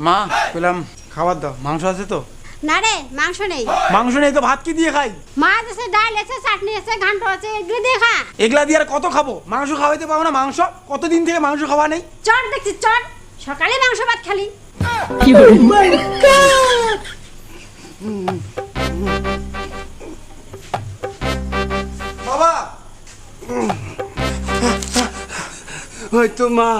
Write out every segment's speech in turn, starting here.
মা পেলাম খাবার দাও, মাংস আছে তো? না রে, মাংস নেই। মাংস নেই তো ভাত কি দিয়ে খাই? মাছ আছে, ডাল আছে, চাটনি আছে, ঘান্ট আছে, এগুলো দিয়ে খা। এগুলা দিয়ে আর কত খাবো? মাংস খাওয়াইতে পারবো না? মাংস কতদিন থেকে মাংস খাওয়া নেই। চট দেখছি চট, সকালে মাংস ভাত খালি। বাবা হয়তো মা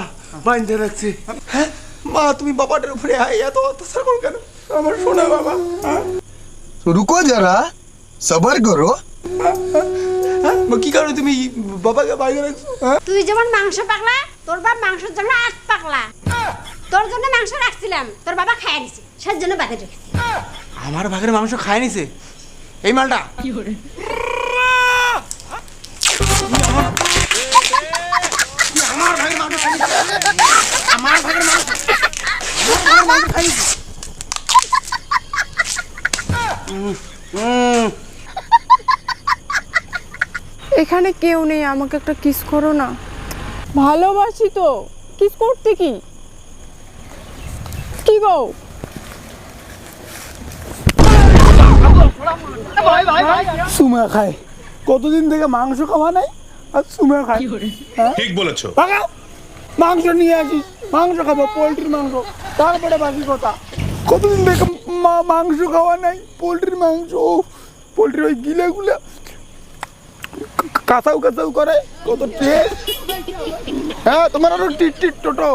বাইন্ধে রাখছি। হ্যাঁ মা, তুমি বাবাটার উপরে এত অত্যাচার করো কেন? আমার শোনা বাবা। रुको जरा सबर करो। কি কারণে তুমি বাবাকে বাইরে রাখছো? তুই যেমন মাংস পাগলা, তোর বাপ মাংসের জন্য আট পাগলা। তোর জন্য মাংস রাখছিলাম, তোর বাবা খাইয়া দিছে, সেই জন্য বাদে রেখেছি। আমার ভাগের মাংস খায় নিছে এই মালটা। আমার ভাগের মাংস খাই নিছে। আমার ভাগের মাংস খাই নিছে। এখানে কেউ নেই, আমাকে একটা কিস করো না। ভালোবাসি তো, কিস করতে কি কি গো? সুমা খায়, কতদিন থেকে মাংস খাওয়া নাই আর সুমা খায়। ঠিক বলেছো। মাংস নিয়ে আসিস, মাংস খাবো, পোল্ট্রির মাংস। তারপরে বাকি কথা, কতদিন থেকে মাংস খাওয়া নাই, পোল্ট্রির মাংস। পোল্ট্রির ওই গিলেগুলা কাঁচাও কাঁচাও করে, কত টেস্ট। হ্যাঁ, তোমার আরো টিট টিট টোটো।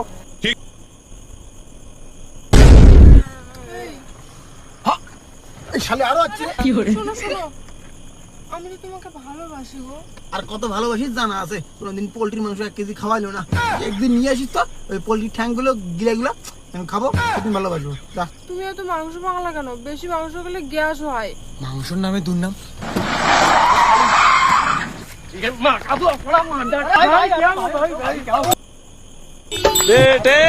শালে আরো আছে। শোনো শোনো, আমি তো তোমাকে ভালোবাসি গো। আর কত ভালোবাসিস জানা আছে? কোনোদিন পোল্ট্রির মাংস 1 কেজি খাওয়াইলো না। একদিন নিয়ে আসিস তো, ওই পোল্ট্রির ঠ্যাংগুলো গিলাগুলো আমি খাবো, সেদিন ভালোবাসবো। যা। তুমি এত মাংস পাগলা কেন? বেশি মাংস খেলে গ্যাস হয়। মাংসর নামে দুর্নাম। বেটে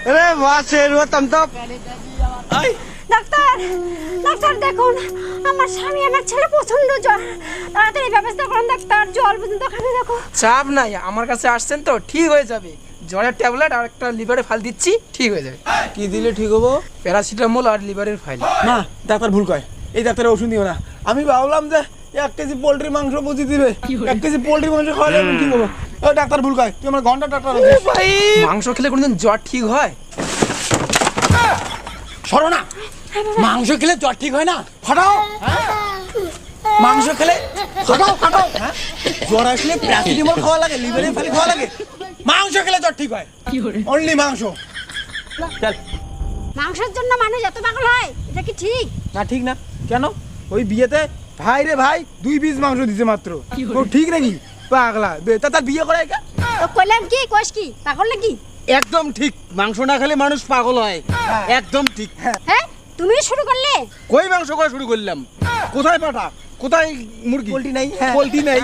अरे वाह शेर तम तो ডাক্তার, ডাক্তার দেখুন, আমার স্বামী আমার ছেলে প্রচন্ড জ্বর। তাড়াতাড়ি ব্যবস্থা করুন ডাক্তার, জল পর্যন্ত খাবে দেখো। চাপ নাই, আমার কাছে আসছেন তো ঠিক হয়ে যাবে। জ্বরের ট্যাবলেট আর একটা লিভারের ফাইল দিচ্ছি, ঠিক হয়ে যাবে। কি দিলে ঠিক হবো? প্যারাসিটামল আর লিভারের ফাইল। না, ডাক্তার ভুল কয়, এই ডাক্তারের ওষুধ দিও না। আমি ভাবলাম যে 1 কেজি পোল্ট্রি মাংস বুঝি দিবে, 1 কেজি পোল্ট্রি মাংস খাওয়ালে আমি ঠিক হবো। ও ডাক্তার ভুল কয়, তুই আমার ঘন্টা ডাক্তার আছিস। ভাই, মাংস খেলে কোনোদিন জ্বর ঠিক হয়? সরো না, মাংস খেলে জ্বর ঠিক হয় না। ফাটাও, মাংস খেলে ফাটাও ফাটাও। জ্বর আসলে প্যারাসিটামল খাওয়া লাগে, লিভারের ফাইল খাওয়া লাগে। মাংস খেলে জ্বর ঠিক হয়, অনলি মাংস। চল। মাংসের জন্য মানুষ এত পাগল হয়, এটা কি ঠিক? না, ঠিক না। কেন? ওই বিয়েতে ভাই রে ভাই 2 পিস মাংস দিছে মাত্র। ও ঠিক নাকি? পাগলা তার বিয়ে করে কে? তো কইলাম কি, কোষ কি পাগল নাকি? একদম ঠিক, মাংস না খেলে মানুষ পাগল হয়। একদম ঠিক। হ্যাঁ, তুমি শুরু করলে। কই মাংস করা শুরু করলাম? কোথায় পাঠা, কোথায় মুরগি? পোল্ট্রি নাই। পোল্ট্রি নাই।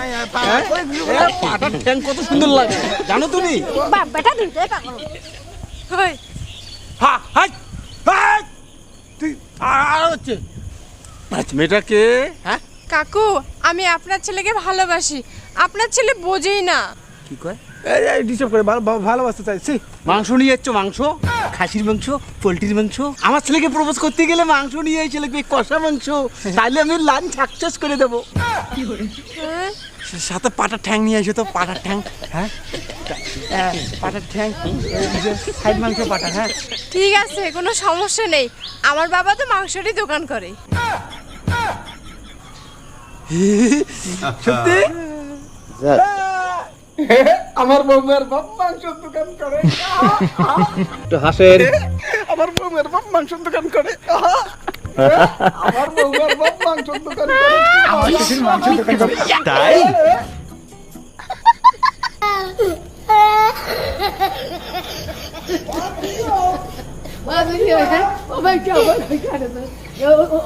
পাঠার ঠ্যাং কত সুন্দর লাগে জানো তুমি? বাপ বেটা দুইটাই পাগল। হয় হ্যাঁ, হাই হাই, তুই আর হচ্ছে মেয়েটাকে হ্যাঁ কাকু, আমি আপনার ছেলেকে ভালোবাসি, আপনার ছেলে বোঝেই না। কি কয়? এই ডিস্টার্ব করে, ভালোবাসতে চাইছি। মাংস নিয়ে যাচ্ছ? মাংস, খাসির মাংস, পোল্ট্রির মাংস। আমার ছেলেকে প্রপোজ করতে গেলে মাংস নিয়ে এই ছেলেকে কষা মাংস, তাইলে আমি লাঞ্চ সাকসেস করে দেবো। সাথে পাটার ঠ্যাং নিয়ে এসে তো, পাটার ঠ্যাং। হ্যাঁ, পাটার ঠ্যাং, সাইড মাংস পাটা। হ্যাঁ ঠিক আছে, কোনো সমস্যা নেই, আমার বাবা তো মাংসেরই দোকান করে। সত্যি? আমার বউয়ের বাপ মাংসের দোকান করে। একটু হাসেন। আমার বউয়ের বাপ মাংসের দোকান করে। আমার বউয়ের বাপ মাংসের দোকান করে। আমার শ্বশুর মাংসের দোকান করে। তাই ও ভাই, ও ভাই, ও ভাই,